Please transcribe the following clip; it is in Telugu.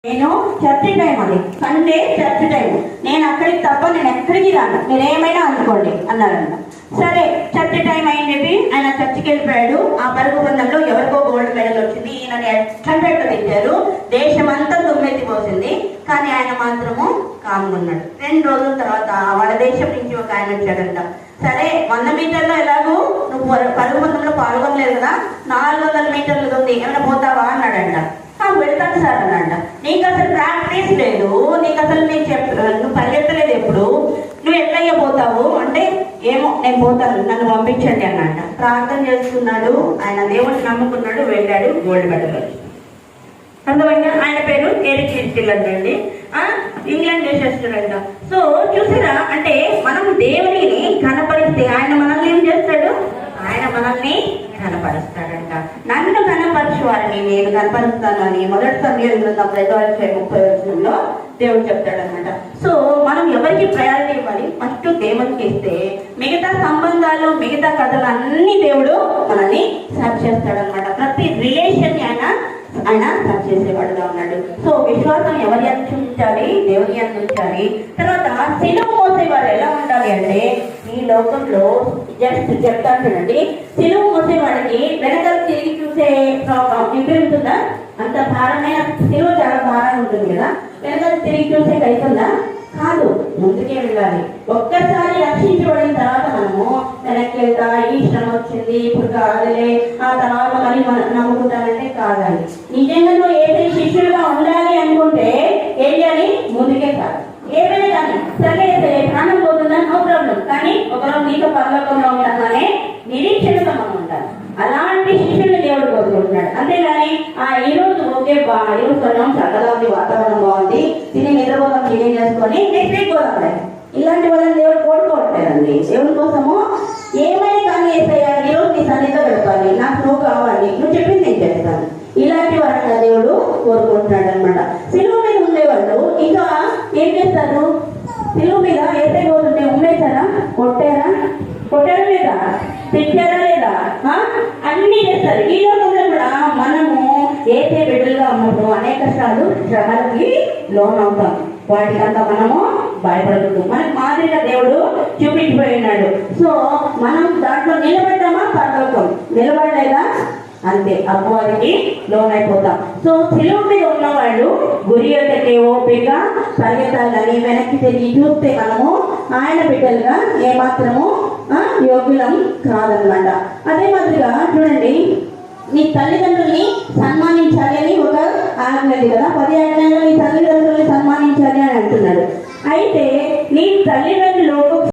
నేను చర్చి టైం అది సండే చర్చి టైం, నేను అక్కడికి తప్ప నేను ఎక్కడికి రాను, మీరు ఏమైనా అనుకోండి అన్నారంట. సరే చర్చి టైం అయింది, ఆయన చర్చికి వెళ్ళిపోయాడు. ఆ పరుగు పందెంలో ఎవరికో గోల్డ్ మెడల్ వచ్చింది, ఈయనని ఎట్లంటే తెచ్చారు, దేశం అంతా దుమ్మెత్తిపోసింది. కానీ ఆయన మాత్రము కామ్గున్నాడు. 2 రోజుల తర్వాత వాళ్ళ దేశం నుంచి ఒక ఆయన వచ్చాడంట. సరే 100 మీటర్లో ఎలాగూ నువ్వు పరుగు పందెంలో పాల్గొనలేదు కదా, 400 మీటర్లు ఉంది, ఏమైనా పోతావా అన్నాడంట. వెళ్తాను సార్ అన్నాడ. నీకు అసలు ప్రాక్టీస్ లేదు, నీకు అసలు నువ్వు పరిగెత్తలేదు, ఎప్పుడు నువ్వు ఎట్లయ్యా పోతావు అంటే, ఏమో నేను పోతాను నన్ను పంపించండి అన్నాడ. ప్రార్థన చేస్తున్నాడు, ఆయన దేవుడిని నమ్ముకున్నాడు, వెళ్ళాడు, గోల్డ్ మెడల్. అర్థమైందా? ఆయన పేరు ఎరిక్ హిస్టిల్ అండి, ఇంగ్లాండ్ దేశస్తుడంట. సో చూసారా, అంటే మనం దేవుడిని కనపరిస్తే ఆయన మనల్ని ఏం చేస్తాడు, ఆయన మనల్ని కనపరుస్తాడంట. నన్ను కనపరచు వారిని నేను కనపరుస్తాను అని 1 సమూయేలు గ్రంథం 5:30 దేవుడు చెప్తాడనమాట. సో మనం ఎవరికి ప్రయారిటీ ఇవ్వాలి, ఫస్ట్ దేవునికి ఇస్తే మిగతా సంబంధాలు మిగతా కథలు అన్ని దేవుడు మనల్ని సర్చ్ చేస్తాడనమాట. ప్రతి రిలేషన్ ఆయన సర్చ్ చేసేవాడుగా ఉన్నాడు. సో విశ్వాసం ఎవరి అందించాలి, దేవుని అందించాలి. తర్వాత సిలువ మోసేవాడు ఎలా ఉండాలి అంటే, ఈ లోకంలో జస్ట్ చెప్తాను చూడండి, సిలువ మోసేవాడికి వెనకాల తిరిగి చూసే ఇంటి ఉంటుందా? అంత భారమైన సిలువ చాలా భారంగా ఉంటుంది కదా, వెనకాల తిరిగి చూసే అవుతుందా? కాదు, ముందుకే వెళ్ళాలి. ఒక్కసారి రక్షించబడిన తర్వాత మనము వెనక్కి వెళ్తా, ఈ శ్రమ వచ్చింది ఇప్పుడు కాదులే, ఆ తర్వాత మళ్ళీ మనం నమ్ముకుంటానంటే కాదండి. నిజంగా నువ్వు ఏదైనా శిష్యులుగా ఉండాలి అనుకుంటే ఏం చేయాలి, ముందుకే కాదు. ఏమైనా కానీ సరే ప్రాణం పోతుందా, నో ప్రాబ్లం, కానీ ఒకరోజు నీతో పరలోకంలో ఉంటామనే నిరీక్షణతో మనం ఉంటాం. అలాంటి శిష్యుని దేవుడు కోరుకుంటున్నాడు. అంతేగాని ఈ రోజు ఓకే ఈరోజు కొన్నాం, చక్కగా ఉంది, వాతావరణం బాగుంది, తిని నిద్రపోతాం, క్లీన్ చేసుకొని నెక్స్ట్ వీక్ పోదాం, ఇలాంటి వాళ్ళని దేవుడు కోరుకోవట్లేదండి. దేవుని కోసము ఏమైనా కానీ ఏసయ్యా ఈరోజు నీ సన్నిధిలో పెడతాను, నాకు నువ్వు కావాలి, నువ్వు చెప్పింది నేను చేస్తాను, ఇలాంటి వాళ్ళని దేవుడు కోరుకుంటున్నాడు అనమాట. సిలువ మీద ఉండేవాళ్ళు ఇంకా ఏం చేస్తారు, సిలువ మీద ఏసై పోతుంటే ఉండేసారా, కొట్టారా లేదా, తిట్టారా లేదా, అన్ని చేస్తారు. ఈ లోకంలో కూడా మనము ఏసై బిడ్డలుగా ఉన్నప్పుడు అనేక శ్రమలకి లోన్ అవుతాం. వాటికంతా మనము భయపడకూడదు. మనకు మాదిరిగా దేవుడు చూపించిపోయినాడు. సో మనం దాంట్లో నిలబడ్డామా, పరలోకం నిలబడలేదా, అంతే అపవాదికి లోన్ అయిపోతాం. సో సిలువ మీద ఉన్నవాళ్ళు గురి యొక్కకే ఓపిక పరిగెత్తాలని వెనక్కి తిరిగి చూస్తే మనము ఆయన బిడ్డలుగా ఏమాత్రము యోగ్యులం కాదనమాట. అదే మాదిరిగా చూడండి, నీ తల్లిదండ్రుల్ని సన్మానించాలి అని ఒక ఆజ్ఞ కదా, 10 ఆజ్ఞల్లో నీ తల్లిదండ్రుల్ని సన్మానించాలి అని అంటున్నాడు. అయితే నీ తల్లిదండ్రులు